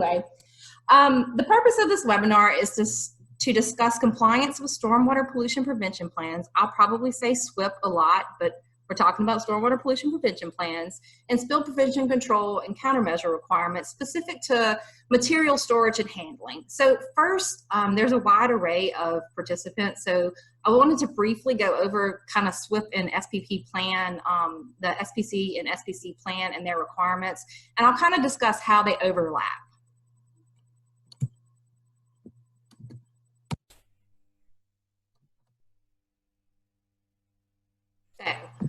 The purpose of this webinar is to discuss compliance with stormwater pollution prevention plans. I'll probably say SWPPP a lot, but we're talking about stormwater pollution prevention plans and spill prevention control and countermeasure requirements specific to material storage and handling. So first, there's a wide array of participants. So I wanted to briefly go over kind of SWPPP and SPP plan, the SPC and SPC plan and their requirements, and I'll kind of discuss how they overlap.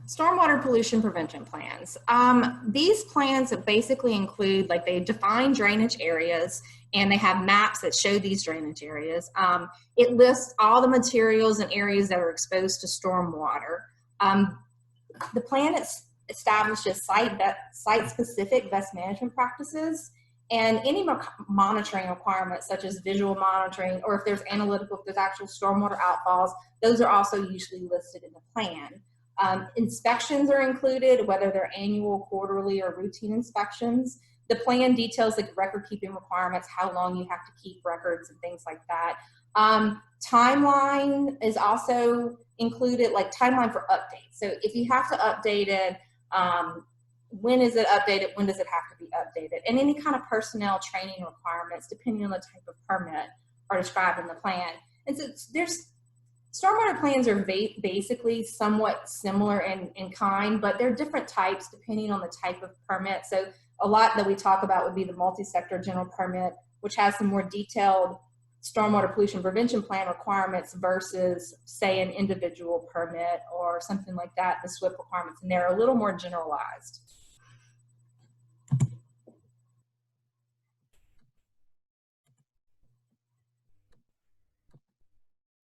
Stormwater pollution prevention plans. These plans basically include, like, they define drainage areas and they have maps that show these drainage areas. It lists all the materials and areas that are exposed to stormwater. The plan establishes site-specific best management practices, and any monitoring requirements such as visual monitoring, or if there's analytical, if there's actual stormwater outfalls, those are also usually listed in the plan. Inspections are included, whether they're annual, quarterly, or routine inspections. The plan details like record keeping requirements, how long you have to keep records and things like that. Timeline is also included, like timeline for updates. So if you have to update it, when is it updated? When does it have to be updated? And any kind of personnel training requirements, depending on the type of permit, are described in the plan. And so stormwater plans are basically somewhat similar in kind, but they're different types depending on the type of permit. So a lot that we talk about would be the multi-sector general permit, which has some more detailed stormwater pollution prevention plan requirements versus, say, an individual permit or something like that, the SWPPP requirements, and they're a little more generalized.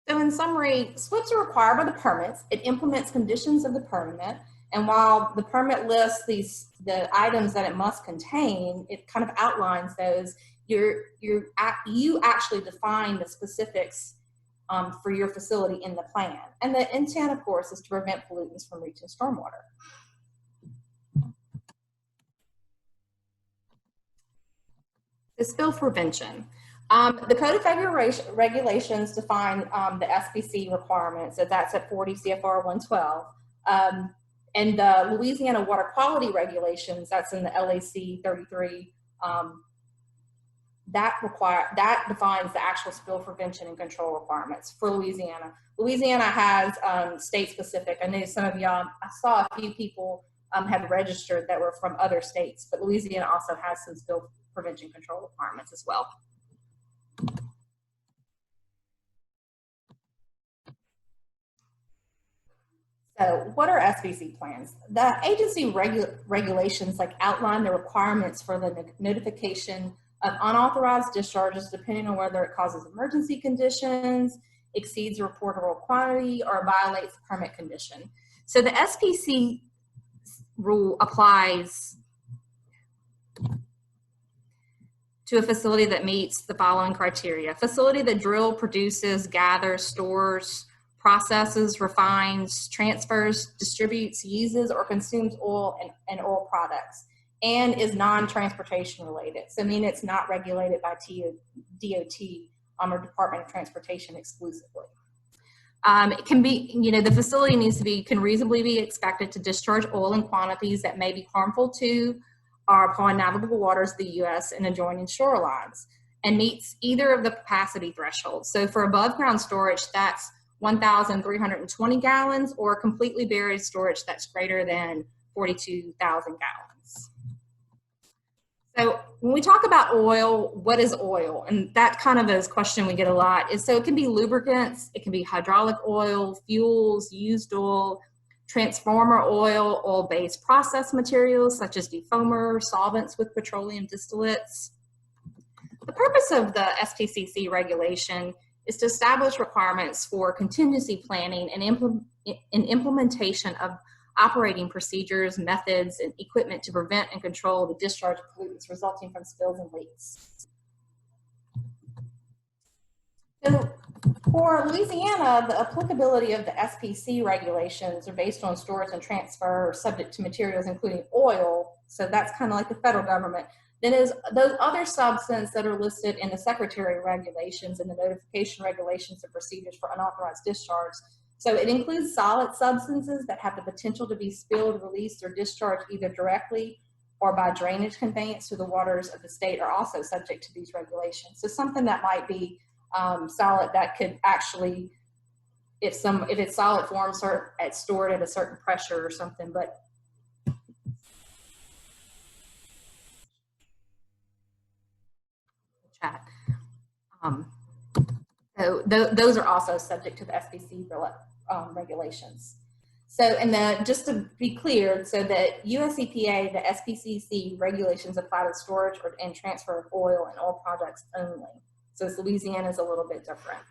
So in summary, SWPPPs are required by the permits. It implements conditions of the permit, and while the permit lists the items that it must contain, it kind of outlines those. You actually define the specifics for your facility in the plan. And the intent, of course, is to prevent pollutants from reaching stormwater. The spill prevention. The Code of Federal Regulations define the SPC requirements, so that's at 40 CFR 112. And the Louisiana Water Quality Regulations, that's in the LAC 33, that defines the actual spill prevention and control requirements for Louisiana. Louisiana has state-specific. I know some of y'all, I saw a few people had registered that were from other states, but Louisiana also has some spill prevention control requirements as well. So what are SPC plans? The agency regulations outline the requirements for the notification of unauthorized discharges depending on whether it causes emergency conditions, exceeds reportable quantity, or violates the permit condition. So the SPC rule applies to a facility that meets the following criteria. A facility that drills, produces, gathers, stores, processes, refines, transfers, distributes, uses, or consumes oil and oil products, and is non-transportation related. So I mean it's not regulated by DOT or Department of Transportation exclusively. It can be, the facility can reasonably be expected to discharge oil in quantities that may be harmful to or upon navigable waters of the U.S. and adjoining shorelines, and meets either of the capacity thresholds. So for above ground storage, that's 1,320 gallons, or completely buried storage that's greater than 42,000 gallons. So when we talk about oil, what is oil? And that kind of is a question we get a lot. So it can be lubricants, it can be hydraulic oil, fuels, used oil, transformer oil, oil-based process materials such as defoamer, solvents with petroleum distillates. The purpose of the SPCC regulation is to establish requirements for contingency planning and implementation of operating procedures, methods, and equipment to prevent and control the discharge of pollutants resulting from spills and leaks. So for Louisiana, the applicability of the SPC regulations are based on storage and transfer subject to materials including oil. So that's kind of like the federal government. Then is those other substances that are listed in the secretary regulations and the notification regulations and procedures for unauthorized discharge. So it includes solid substances that have the potential to be spilled, released, or discharged either directly or by drainage conveyance to the waters of the state are also subject to these regulations. So something that might be solid that could actually, if it's solid form, stored at a certain pressure or something, but chat. So those are also subject to the SPC regulations. So, and just to be clear, so the US EPA, the SPCC regulations apply to storage and transfer of oil and oil products only. So Louisiana is a little bit different.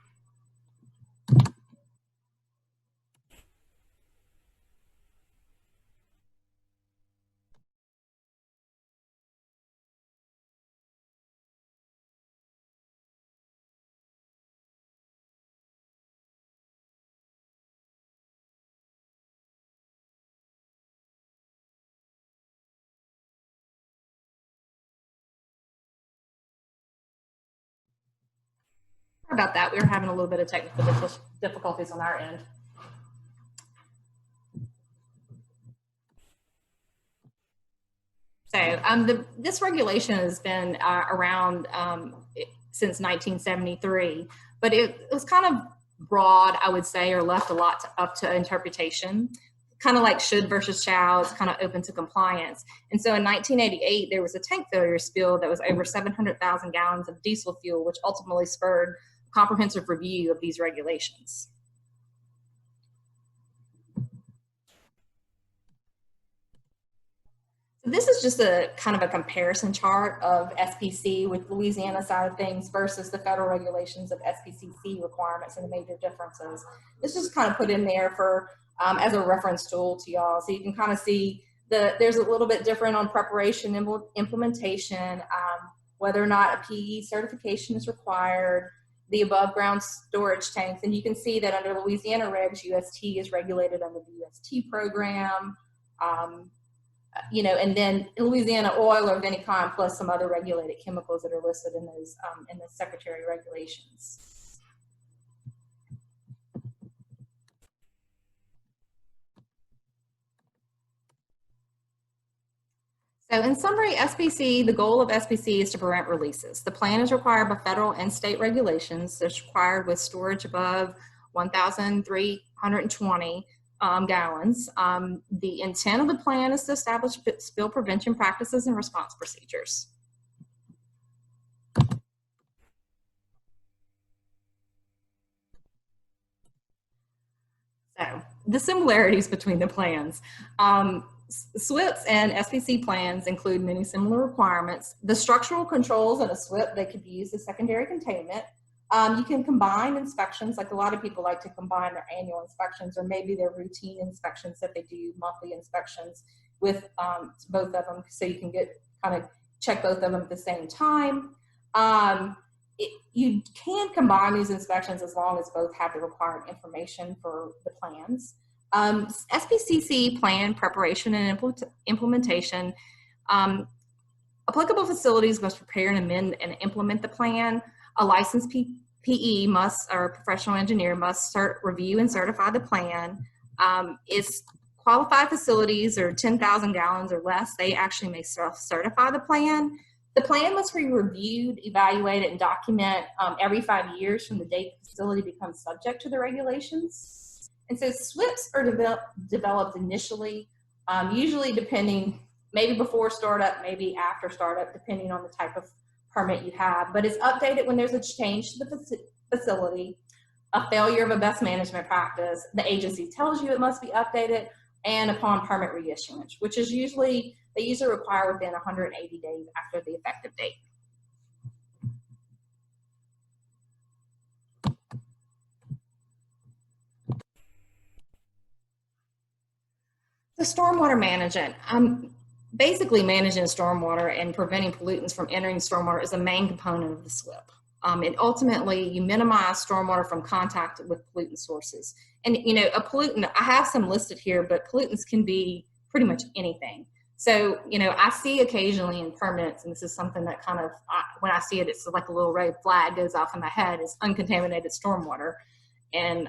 Sorry about that. We were having a little bit of technical difficulties on our end. So this regulation has been around since 1973, but it was kind of broad, I would say, or left a lot up to interpretation. Kind of like should versus shall, it's kind of open to compliance. And so in 1988, there was a tank failure spill that was over 700,000 gallons of diesel fuel, which ultimately spurred a comprehensive review of these regulations. This is just a kind of a comparison chart of SPC with Louisiana side of things versus the federal regulations of SPCC requirements and the major differences. This is kind of put in there for as a reference tool to y'all, so you can kind of see there's a little bit different on preparation and implementation, whether or not a PE certification is required, the above ground storage tanks, and you can see that under Louisiana regs, UST is regulated under the UST program. You know, and then Louisiana oil of any kind, plus some other regulated chemicals that are listed in those in the secretary regulations. So in summary, SPC, the goal of SPC is to prevent releases. The plan is required by federal and state regulations. It's required with storage above 1,320 gallons. The intent of the plan is to establish spill prevention practices and response procedures. So the similarities between the plans. SWPPs and SPC plans include many similar requirements. The structural controls in a SWPP, they could be used as secondary containment. You can combine inspections, like a lot of people like to combine their annual inspections or maybe their routine inspections that they do, monthly inspections with both of them, so you can check both of them at the same time. You can combine these inspections as long as both have the required information for the plans. SPCC plan preparation and implementation. Applicable facilities must prepare and amend and implement the plan. A licensed PE or professional engineer must review and certify the plan. It's qualified facilities or 10,000 gallons or less, they actually may self-certify the plan. The plan must be reviewed, evaluated, and documented every 5 years from the date the facility becomes subject to the regulations. And so SWPPs are developed initially, usually depending, maybe before startup, maybe after startup, depending on the type of permit you have, but it's updated when there's a change to the facility, a failure of a best management practice, the agency tells you it must be updated, and upon permit reissuance, which is usually, they usually require within 180 days after the effective date. The stormwater management. Basically, managing stormwater and preventing pollutants from entering stormwater is a main component of the SWPP. And ultimately, you minimize stormwater from contact with pollutant sources. And you know, a pollutant, I have some listed here, but pollutants can be pretty much anything. So, you know, I see occasionally in permits, and this is something that kind of, when I see it, it's like a little red flag goes off in my head, is uncontaminated stormwater. And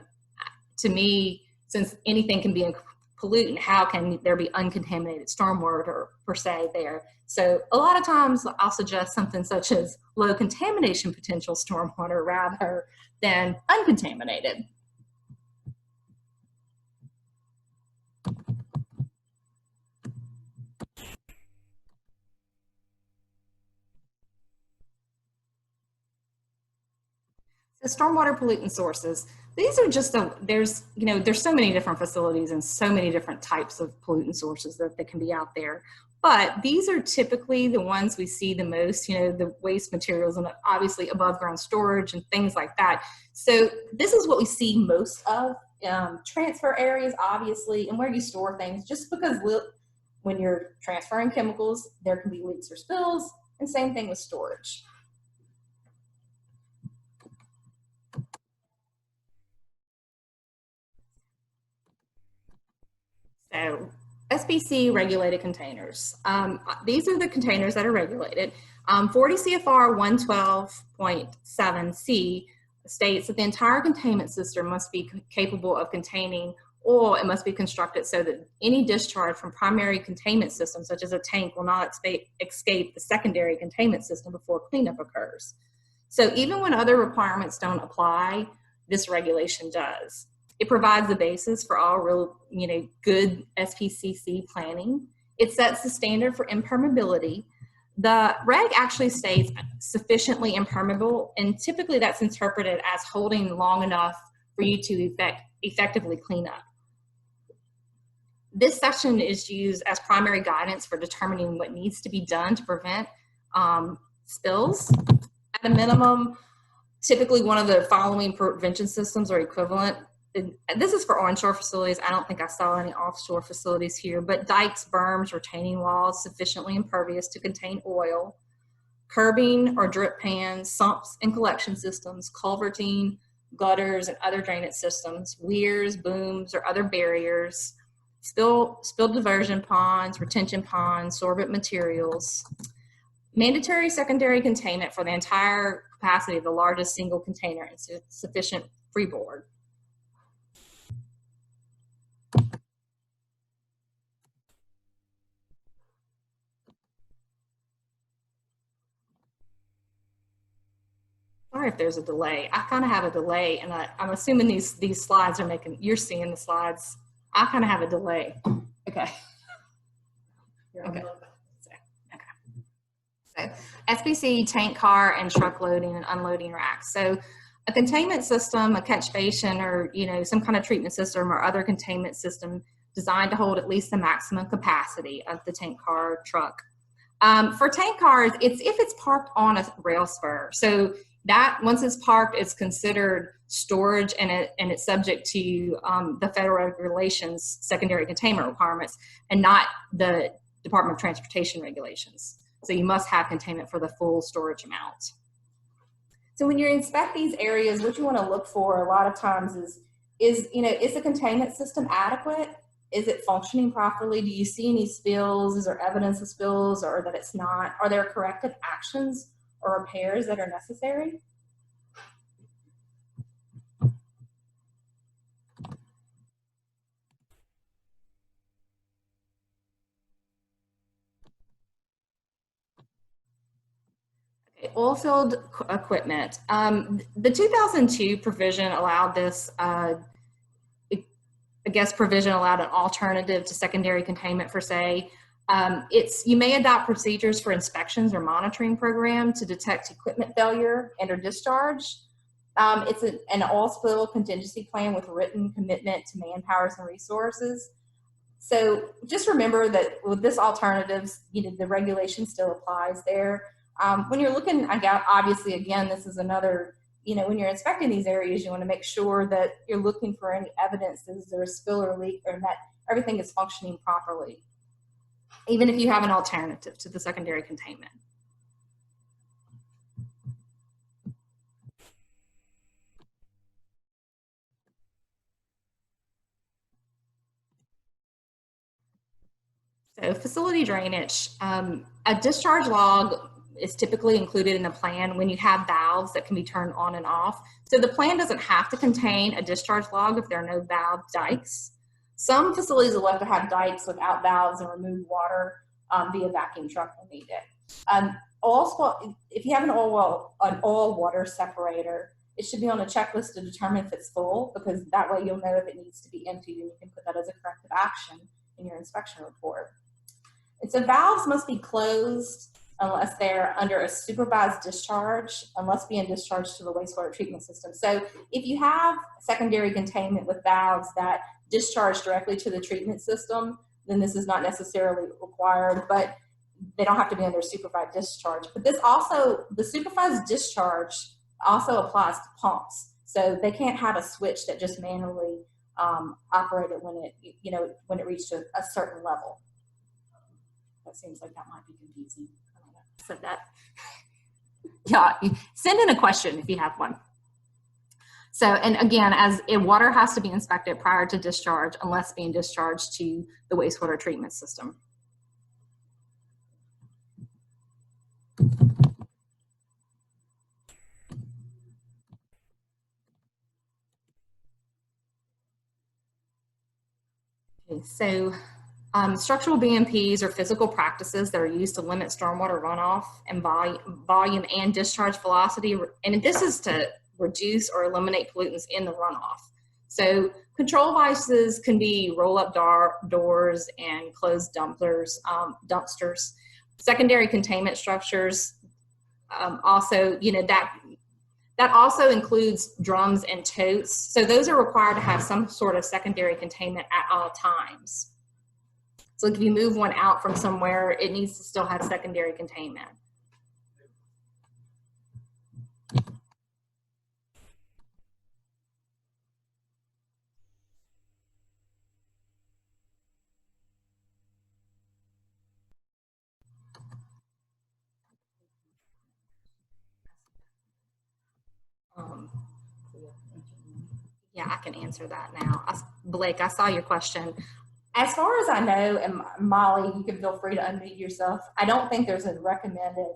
to me, since anything can be a pollutant, how can there be uncontaminated stormwater per se there? So a lot of times I'll suggest something such as low contamination potential stormwater rather than uncontaminated. The stormwater pollutant sources, these are just there's so many different facilities and so many different types of pollutant sources that can be out there. But these are typically the ones we see the most, you know, the waste materials and obviously above ground storage and things like that. So this is what we see most of. Transfer areas, obviously, and where you store things, just because when you're transferring chemicals, there can be leaks or spills, and same thing with storage. So SPC regulated containers. These are the containers that are regulated. 40 CFR 112.7C states that the entire containment system must be capable of containing, or it must be constructed so that any discharge from primary containment systems, such as a tank, will not escape the secondary containment system before cleanup occurs. So even when other requirements don't apply, this regulation does. It provides the basis for all real, good SPCC planning. It sets the standard for impermeability. The reg actually states sufficiently impermeable, and typically that's interpreted as holding long enough for you to effectively clean up. This section is used as primary guidance for determining what needs to be done to prevent spills. At a minimum, typically one of the following prevention systems are equivalent. This is for onshore facilities. I don't think I saw any offshore facilities here, but dikes, berms, retaining walls sufficiently impervious to contain oil, curbing or drip pans, sumps and collection systems, culverting, gutters and other drainage systems, weirs, booms, or other barriers, spill diversion ponds, retention ponds, sorbent materials, mandatory secondary containment for the entire capacity of the largest single container and sufficient freeboard. Sorry if there's a delay. I kind of have a delay, and I'm assuming these slides are making, you're seeing the slides. I kind of have a delay. Okay. Okay. So SPC, tank car, and truck loading and unloading racks. So a containment system, a catch basin, or some kind of treatment system or other containment system designed to hold at least the maximum capacity of the tank car, truck. For tank cars, if it's parked on a rail spur. So that once it's parked, it's considered storage, and it's subject to the federal regulations, secondary containment requirements, and not the Department of Transportation regulations. So you must have containment for the full storage amount. So when you inspect these areas, what you want to look for a lot of times is the containment system adequate? Is it functioning properly? Do you see any spills? Is there evidence of spills, or that it's not? Are there corrective actions or repairs that are necessary? Okay, oil field equipment. The 2002 provision allowed this, provision allowed an alternative to secondary containment for say. You may adopt procedures for inspections or monitoring program to detect equipment failure and or discharge. It's an oil spill contingency plan with written commitment to manpowers and resources. So just remember that with this alternatives, the regulation still applies there. When you're looking, obviously, again, this is another, when you're inspecting these areas, you want to make sure that you're looking for any evidence that there is a spill or leak, or that everything is functioning properly, even if you have an alternative to the secondary containment. So facility drainage, a discharge log is typically included in the plan when you have valves that can be turned on and off. So the plan doesn't have to contain a discharge log if there are no valve dikes. Some facilities will have to have dikes without valves and remove water via vacuum truck when needed. Also, if you have an oil water separator, it should be on a checklist to determine if it's full, because that way you'll know if it needs to be emptied and you can put that as a corrective action in your inspection report. And so valves must be closed unless they're under a supervised discharge, unless being discharged to the wastewater treatment system. So if you have secondary containment with valves that discharge directly to the treatment system, then this is not necessarily required, but they don't have to be under supervised discharge. But this also, the supervised discharge also applies to pumps. So they can't have a switch that just manually operated when when it reached a certain level. That seems like that might be confusing. I don't know. So that, yeah, send in a question if you have one. So, and again, as water has to be inspected prior to discharge unless being discharged to the wastewater treatment system. Okay, so structural BMPs are physical practices that are used to limit stormwater runoff and volume and discharge velocity, and this is to reduce or eliminate pollutants in the runoff. So control devices can be roll-up doors and closed dumpsters. Secondary containment structures also, that also includes drums and totes. So those are required to have some sort of secondary containment at all times. So if you move one out from somewhere, it needs to still have secondary containment. Yeah, I can answer that now. Blake, I saw your question. As far as I know, and Molly, you can feel free to unmute yourself, I don't think there's a recommended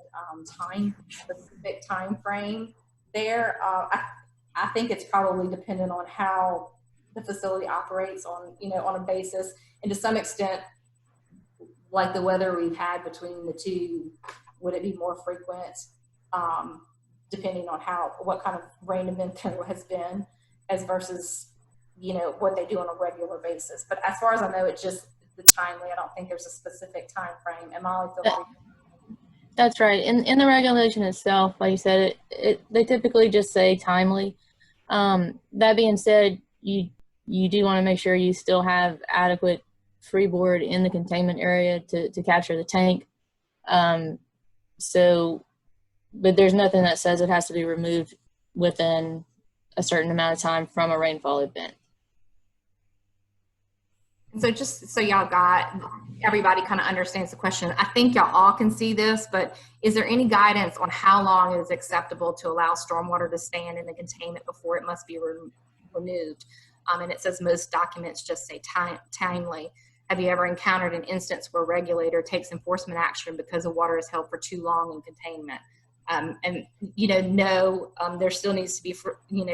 specific time frame there. I think it's probably dependent on how the facility operates on a basis, and to some extent, like the weather we've had between the two, would it be more frequent, depending on what kind of rain event there has been, as versus what they do on a regular basis. But as far as I know, it's just the timely. I don't think there's a specific time frame. And Molly, feel free. That's right. In the regulation itself, like you said, they typically just say timely. That being said, you do want to make sure you still have adequate freeboard in the containment area to capture the tank. But there's nothing that says it has to be removed within a certain amount of time from a rainfall event. So just so everybody kind of understands the question, I think y'all all can see this, but is there any guidance on how long it is acceptable to allow stormwater to stand in the containment before it must be removed? And it says most documents just say timely. Have you ever encountered an instance where a regulator takes enforcement action because the water is held for too long in containment? No, there still needs to be,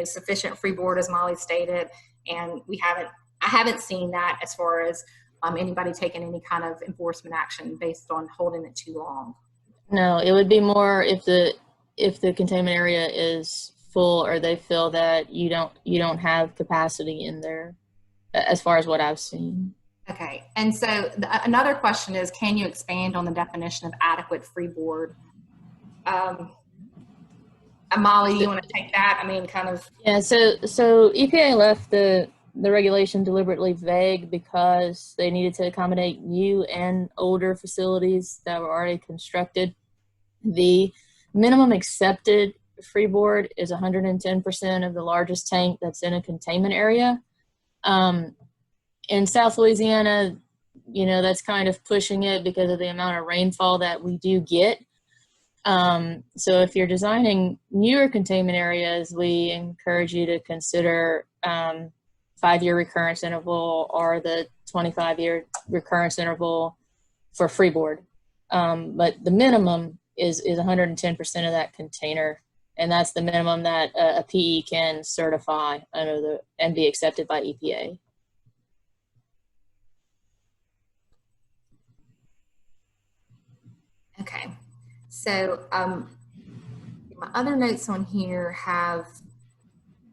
sufficient freeboard, as Molly stated, and I haven't seen that as far as anybody taking any kind of enforcement action based on holding it too long. No, it would be more if the containment area is full, or they feel that you don't have capacity in there, as far as what I've seen. Okay, and so another question is, can you expand on the definition of adequate freeboard? Molly, you want to take that? I mean, kind of. Yeah, so EPA left the regulation deliberately vague because they needed to accommodate new and older facilities that were already constructed. The minimum accepted freeboard is 110% of the largest tank that's in a containment area. In South Louisiana, that's kind of pushing it because of the amount of rainfall that we do get. So if you're designing newer containment areas, we encourage you to consider 5-year recurrence interval or the 25-year recurrence interval. for freeboard. But the minimum is 110% of that container, and that's the minimum that a PE can certify under the and be accepted by EPA. Okay, so my other notes on here have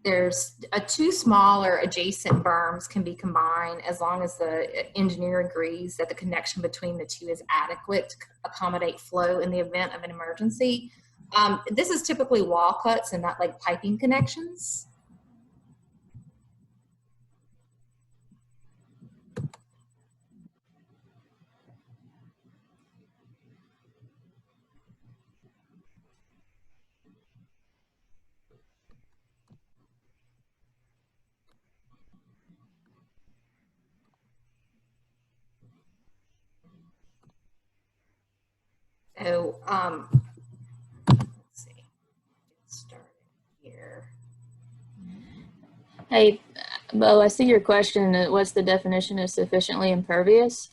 there's two smaller adjacent berms can be combined as long as the engineer agrees that the connection between the two is adequate to accommodate flow in the event of an emergency. This is typically wall cuts and not like piping connections. So, let's see, get started here. Hey, Bo, I see your question. What's the definition of sufficiently impervious?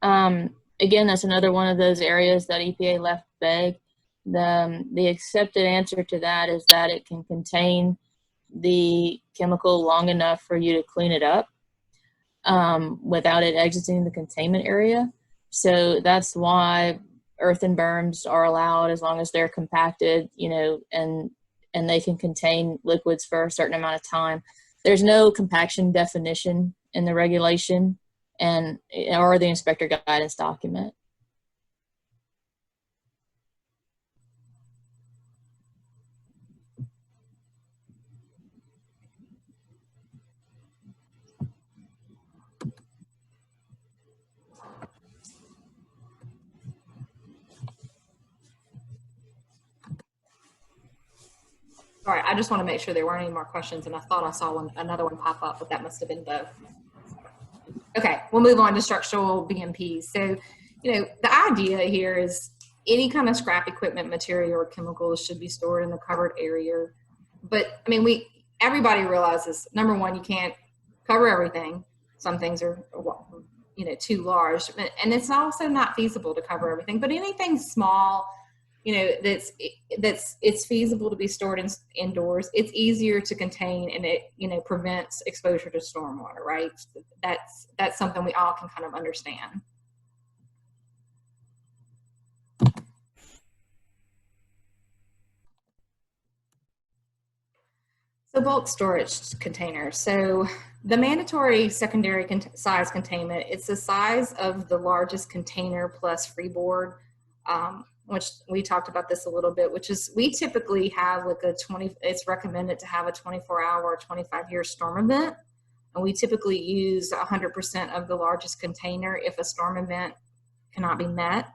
Again, that's another one of those areas that EPA left vague. The accepted answer to that is that it can contain the chemical long enough for you to clean it up without it exiting the containment area. So that's why earthen berms are allowed as long as they're compacted, you know, and they can contain liquids for a certain amount of time. There's no compaction definition in the regulation and or the inspector guidance document. All right, I just want to make sure there weren't any more questions, and I thought I saw another one pop up, but that must have been both. Okay, we'll move on to structural BMPs. So, you know, the idea here is any kind of scrap equipment, material, or chemicals should be stored in the covered area. But I mean, everybody realizes, number one, you can't cover everything. Some things are, you know, too large, and it's also not feasible to cover everything. But anything small, you know, it's feasible to be stored indoors. It's easier to contain, and it, you know, prevents exposure to stormwater, right? That's something we all can kind of understand. So bulk storage containers. So the mandatory secondary size containment, it's the size of the largest container plus freeboard, which we talked about this a little bit, which is we typically have like it's recommended to have a 24-hour or 25-year storm event. And we typically use 100% of the largest container if a storm event cannot be met.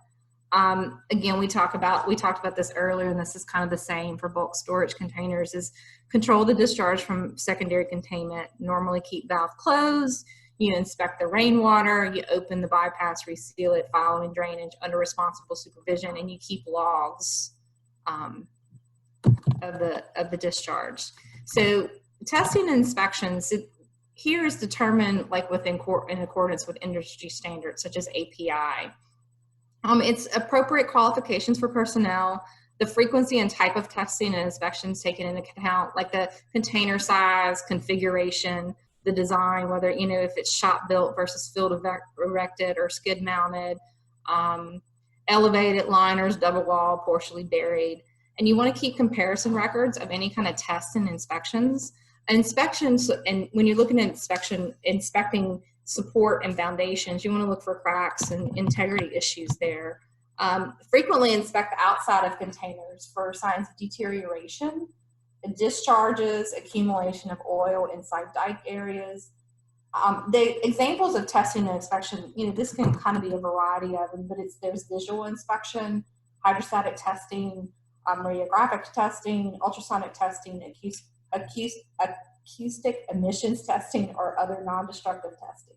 Again, we talked about this earlier, and this is kind of the same for bulk storage containers, is control the discharge from secondary containment, normally keep valve closed, you inspect the rainwater, you open the bypass, reseal it following drainage under responsible supervision, and you keep logs of the discharge. So testing and inspections, here is determined like in accordance with industry standards such as API. It's appropriate qualifications for personnel, the frequency and type of testing and inspections taken into account, like the container size, configuration, the design, whether, you know, if it's shop built versus field erected or skid mounted, elevated liners, double wall, partially buried. And you want to keep comparison records of any kind of tests and inspections. Inspections, and when you're looking at inspecting support and foundations, you want to look for cracks and integrity issues there. Frequently inspect outside of containers for signs of deterioration, discharges, accumulation of oil inside dike areas. The examples of testing and inspection, you know, this can kind of be a variety of them, but there's visual inspection, hydrostatic testing, radiographic testing, ultrasonic testing, acoustic emissions testing, or other non-destructive testing.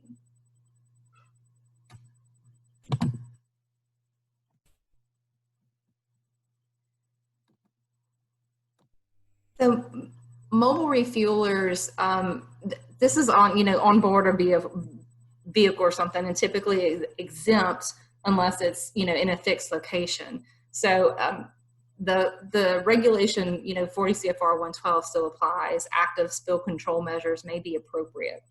So mobile refuelers, this is on, you know, on board a vehicle or something, and typically exempt unless it's, you know, in a fixed location. So the regulation, you know, 40 CFR 112 still applies. Active spill control measures may be appropriate.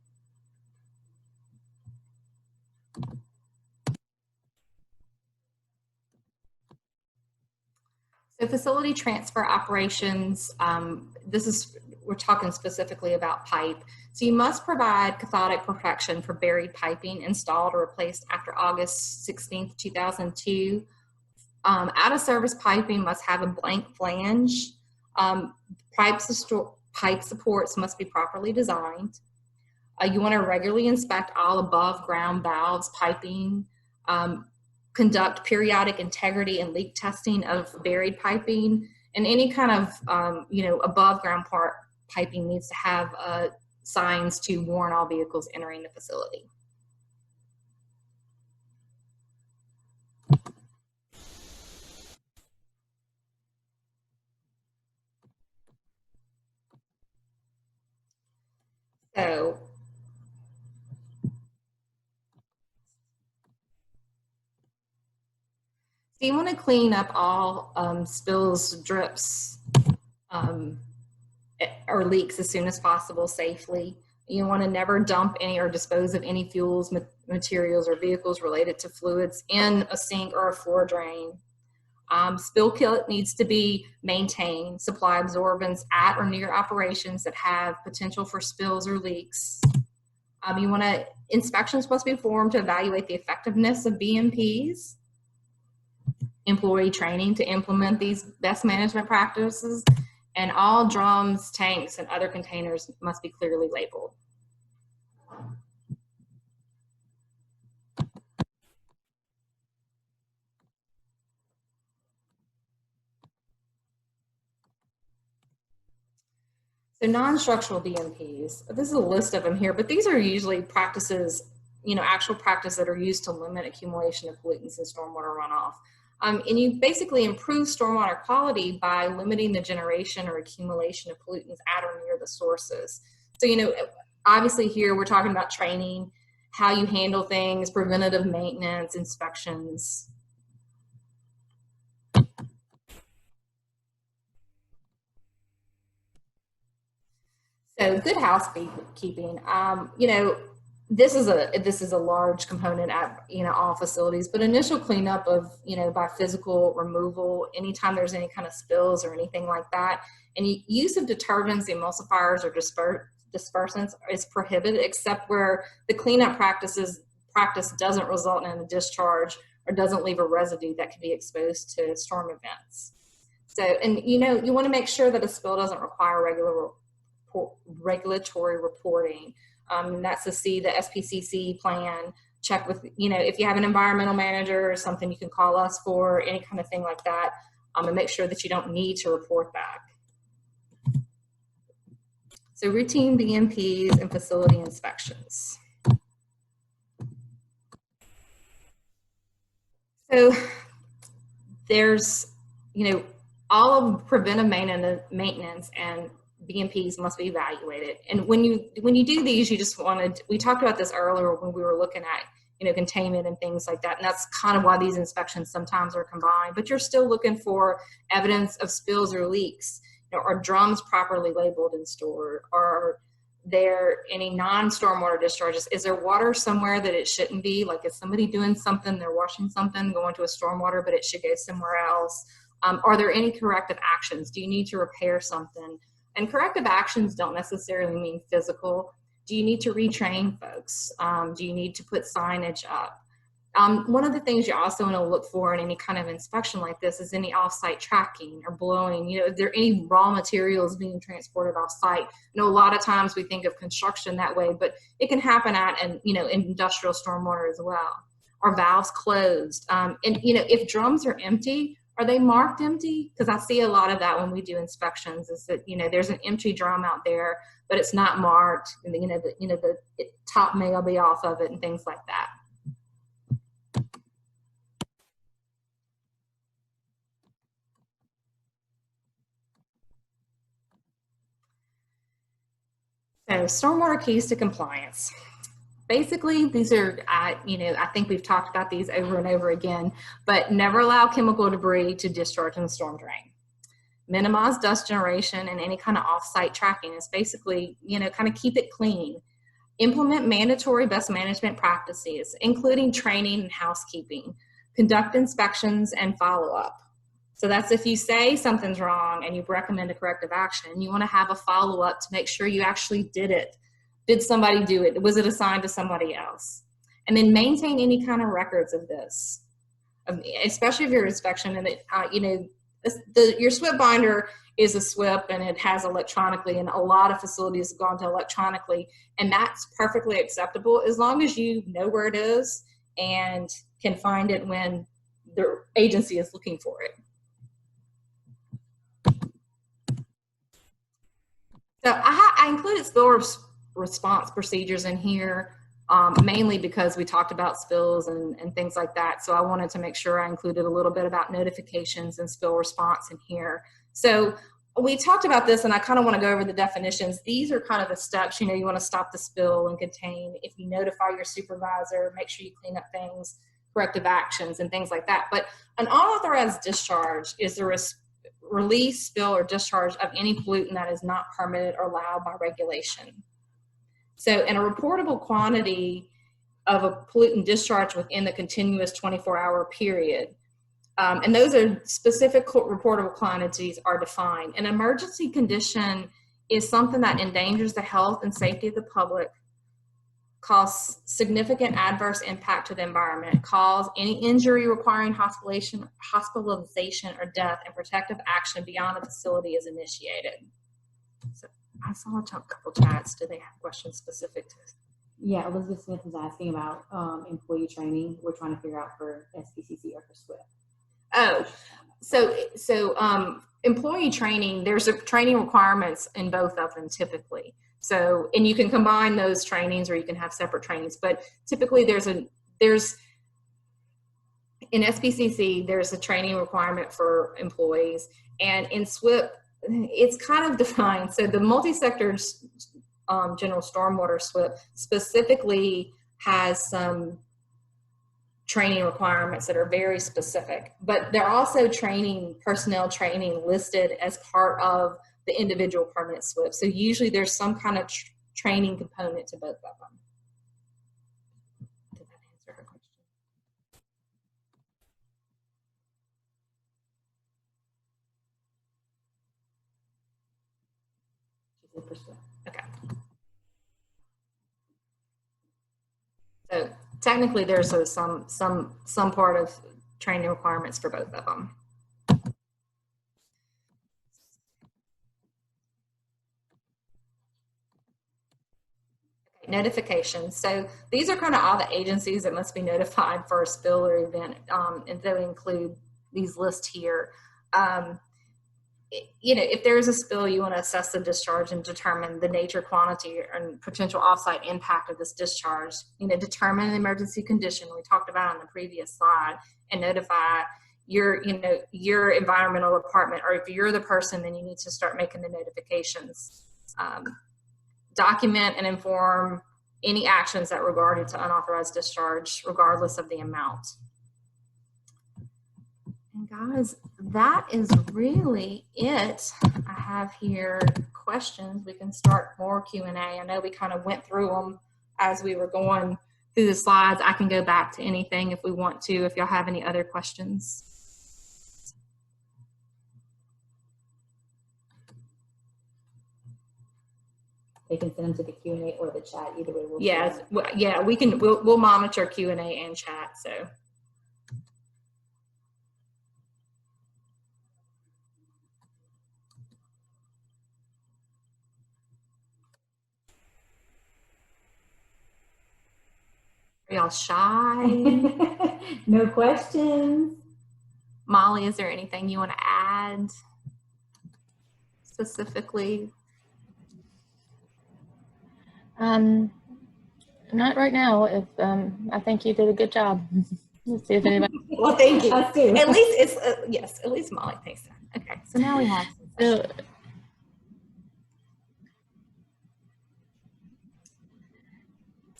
So facility transfer operations, we're talking specifically about pipe. So you must provide cathodic protection for buried piping installed or replaced after August 16th, 2002. Out of service piping must have a blank flange. Pipe supports must be properly designed. You want to regularly inspect all above ground valves, piping, conduct periodic integrity and leak testing of buried piping, and any kind of you know, above ground piping needs to have signs to warn all vehicles entering the facility. So you want to clean up all spills, drips, or leaks as soon as possible safely. You want to never dump any or dispose of any fuels, materials, or vehicles related to fluids in a sink or a floor drain. Spill kit needs to be maintained. Supply absorbents at or near operations that have potential for spills or leaks. Inspections must be performed to evaluate the effectiveness of BMPs. Employee training to implement these best management practices, and all drums, tanks, and other containers must be clearly labeled. So non-structural BMPs, this is a list of them here, but these are usually practices, you know, actual practices that are used to limit accumulation of pollutants in stormwater runoff. And you basically improve stormwater quality by limiting the generation or accumulation of pollutants at or near the sources. So, you know, obviously here we're talking about training, how you handle things, preventative maintenance, inspections. So good housekeeping, you know, this is a large component at, you know, all facilities, but initial cleanup of, you know, by physical removal, anytime there's any kind of spills or anything like that, and use of detergents, emulsifiers, or dispersants is prohibited, except where the cleanup practice doesn't result in a discharge or doesn't leave a residue that can be exposed to storm events. So, and you know, you want to make sure that a spill doesn't require regulatory reporting. That's to see the SPCC plan, check with, you know, if you have an environmental manager or something, you can call us for any kind of thing like that, and make sure that you don't need to report back. So routine BMPs and facility inspections. So there's, you know, all of preventive maintenance and BMPs must be evaluated. And when you do these, you just wanted, we talked about this earlier when we were looking at, you know, containment and things like that. And that's kind of why these inspections sometimes are combined, but you're still looking for evidence of spills or leaks. You know, are drums properly labeled and stored? Are there any non-stormwater discharges? Is there water somewhere that it shouldn't be? Like, is somebody doing something, they're washing something, going to a stormwater, but it should go somewhere else? Are there any corrective actions? Do you need to repair something? And corrective actions don't necessarily mean physical. Do you need to retrain folks? Do you need to put signage up? One of the things you also want to look for in any kind of inspection like this is any off-site tracking or blowing. You know, is there any raw materials being transported off-site? I know a lot of times we think of construction that way, but it can happen at, and you know, industrial stormwater as well. Are valves closed? And you know, if drums are empty, are they marked empty? Because I see a lot of that when we do inspections, is that, you know, there's an empty drum out there, but it's not marked, and the top may be off of it and things like that. So stormwater keys to compliance. Basically, these are, I think we've talked about these over and over again, but never allow chemical debris to discharge in the storm drain. Minimize dust generation and any kind of off-site tracking. Is basically, kind of keep it clean. Implement mandatory best management practices, including training and housekeeping. Conduct inspections and follow-up. So that's if you say something's wrong and you recommend a corrective action, you want to have a follow-up to make sure you actually did it. Did somebody do it? Was it assigned to somebody else? And then maintain any kind of records of this, especially if your inspection. And your SWIP binder is a SWIP and it has electronically, and a lot of facilities have gone to electronically, and that's perfectly acceptable as long as you know where it is and can find it when the agency is looking for it. So I included spill response procedures in here, mainly because we talked about spills and things like that. So I wanted to make sure I included a little bit about notifications and spill response in here. So we talked about this, and I kind of want to go over the definitions. These are kind of the steps, you want to stop the spill and contain. If you notify your supervisor, make sure you clean up things, corrective actions, and things like that. But an unauthorized discharge is the release, spill, or discharge of any pollutant that is not permitted or allowed by regulation. So in a reportable quantity of a pollutant discharge within the continuous 24-hour period, and those are specific reportable quantities are defined. An emergency condition is something that endangers the health and safety of the public, cause significant adverse impact to the environment, cause any injury requiring hospitalization or death, and protective action beyond the facility is initiated. So I saw a couple chats. Do they have questions specific to this? Yeah, Elizabeth Smith was asking about employee training. We're trying to figure out for SPCC or for SWIP. Oh, so employee training, there's a training requirements in both of them typically. So, and you can combine those trainings or you can have separate trainings, but typically there's in SPCC, there's a training requirement for employees, and in SWIP, it's kind of defined. So the multi-sector general stormwater SWIP specifically has some training requirements that are very specific, but they're also personnel training listed as part of the individual permanent SWIP. So usually there's some kind of training component to both of them. Did that answer her question? Okay. So technically there's some part of training requirements for both of them. Notifications. So these are kind of all the agencies that must be notified for a spill or event, and they include these lists here. If there is a spill, you want to assess the discharge and determine the nature, quantity, and potential offsite impact of this discharge. Determine the emergency condition we talked about on the previous slide, and notify your environmental department, or if you're the person, then you need to start making the notifications. Document and inform any actions that regarded to unauthorized discharge, regardless of the amount. And guys, that is really it. I have here questions. We can start more Q&A. I know we kind of went through them as we were going through the slides. I can go back to anything if we want to, if y'all have any other questions. They can send them to the Q&A or the chat. Either way, Yes, yeah, we can. We'll monitor Q&A and chat. So. Are y'all shy? No questions. Molly, is there anything you want to add specifically? Not right now. If I think you did a good job. Let's see if anybody. Well, thank you. Us too. At least it's yes. At least Molly thinks that. Okay, so now we have.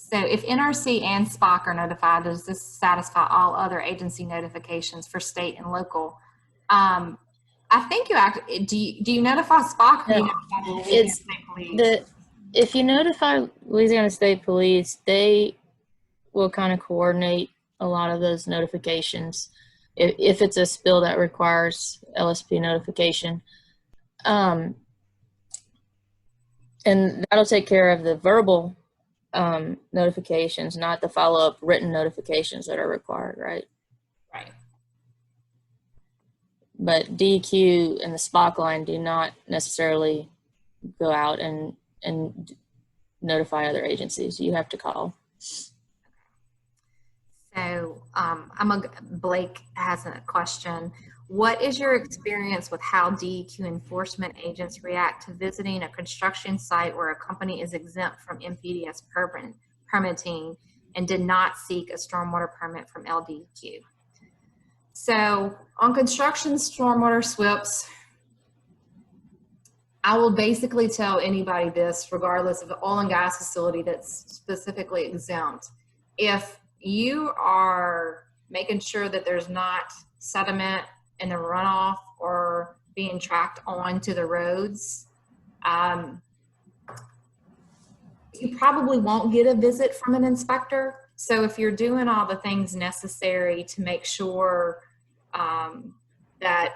So if NRC and SPOC are notified, does this satisfy all other agency notifications for state and local? I think you actually, do you notify SPOC or do you No, notify the Louisiana it's State Police? if you notify Louisiana State Police, they will kind of coordinate a lot of those notifications. If it's a spill that requires LSP notification. And that'll take care of the verbal notifications, not the follow-up written notifications that are required, right? Right. But DEQ and the SPOC line do not necessarily go out and notify other agencies. You have to call. So Blake has a question. What is your experience with how DEQ enforcement agents react to visiting a construction site where a company is exempt from MPDS permitting and did not seek a stormwater permit from LDEQ? So on construction stormwater SWPPs, I will basically tell anybody this, regardless of the oil and gas facility that's specifically exempt. If you are making sure that there's not sediment in the runoff or being tracked onto the roads, you probably won't get a visit from an inspector. So if you're doing all the things necessary to make sure that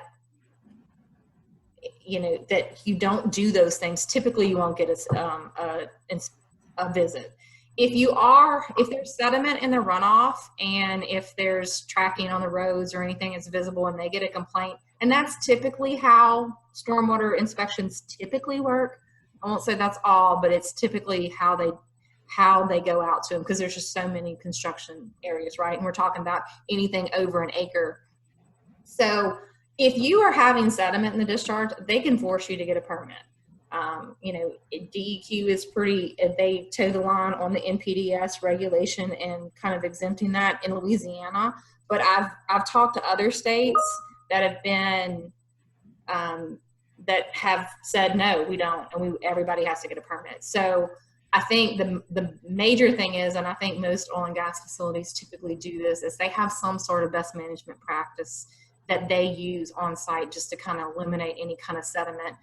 that you don't do those things, typically you won't get a visit. If there's sediment in the runoff and if there's tracking on the roads or anything is visible and they get a complaint, and that's typically how stormwater inspections typically work. I won't say that's all, but it's typically how they go out to them, because there's just so many construction areas, right? And we're talking about anything over an acre. So if you are having sediment in the discharge, they can force you to get a permit. DEQ is they toe the line on the NPDS regulation and kind of exempting that in Louisiana. But I've talked to other states that have been, that have said, no, we don't, and everybody has to get a permit. So I think the major thing is, and I think most oil and gas facilities typically do this, is they have some sort of best management practice that they use on site just to kind of eliminate any kind of sediment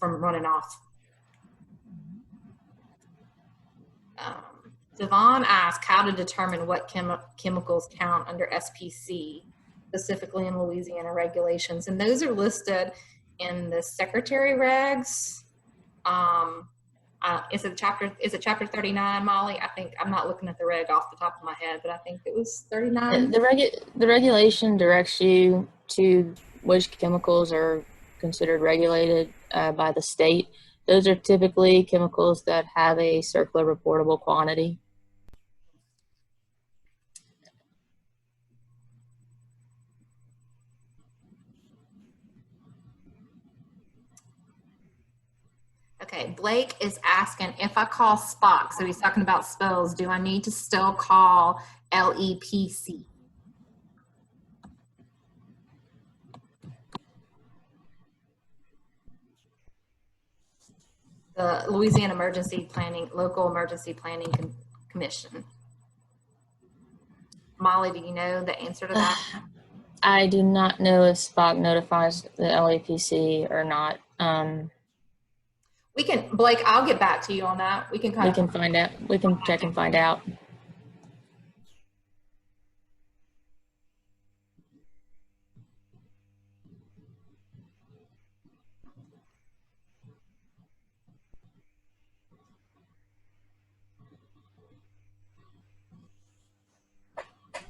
from running off. Yvonne asked how to determine what chemicals count under SPC, specifically in Louisiana regulations. And those are listed in the secretary regs. Is it chapter 39, Molly? I think, I'm not looking at the reg off the top of my head, but I think it was 39. The regulation directs you to which chemicals are considered regulated by the state. Those are typically chemicals that have a circular reportable quantity. Okay, Blake is asking if I call SPOC, so he's talking about spills, do I need to still call LEPC? The Louisiana Local Emergency Planning Commission. Molly, do you know the answer to that? I do not know if SPOC notifies the LAPC or not. Blake, I'll get back to you on that. We can find out. We can check and find out.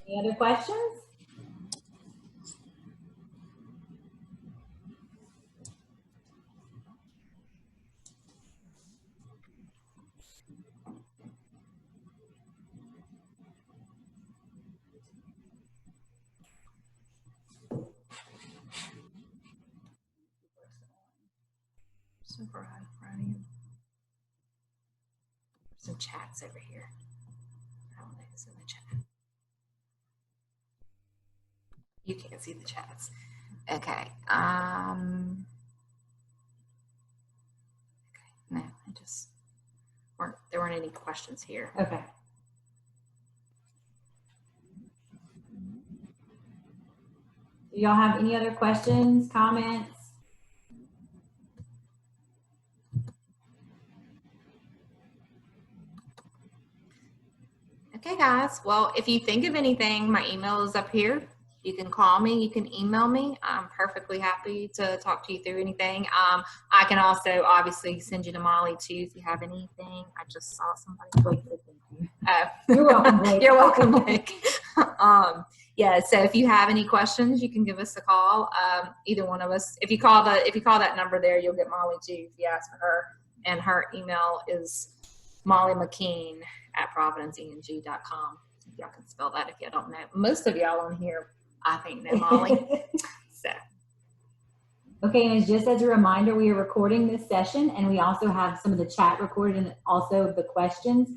Any other questions? Some chats over here. I don't know who's in the chat. You can't see the chats. Okay. No, there weren't any questions here. Okay. Do y'all have any other questions, comments? Okay, guys. Well, if you think of anything, my email is up here. You can call me. You can email me. I'm perfectly happy to talk to you through anything. I can also obviously send you to Molly too if you have anything. I just saw somebody. Blake said thank you. You're welcome, Blake. You're welcome, Blake. Yeah. So if you have any questions, you can give us a call. Either one of us. If you call that number there, you'll get Molly too. If you ask for her, and her email is Molly McKean at providenceeng.com. If y'all can spell that if y'all don't know. Most of y'all on here, I think, know Molly. So. Okay, and just as a reminder, we are recording this session, and we also have some of the chat recorded and also the questions.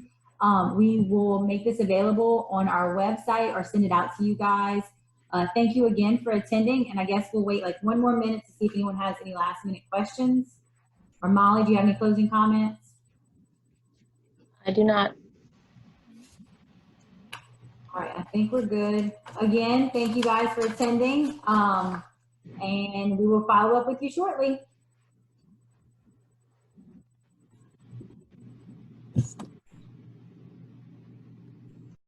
We will make this available on our website or send it out to you guys. Thank you again for attending, and I guess we'll wait like one more minute to see if anyone has any last minute questions. Or Molly, do you have any closing comments? I do not. All right, I think we're good. Again, thank you guys for attending, and we will follow up with you shortly.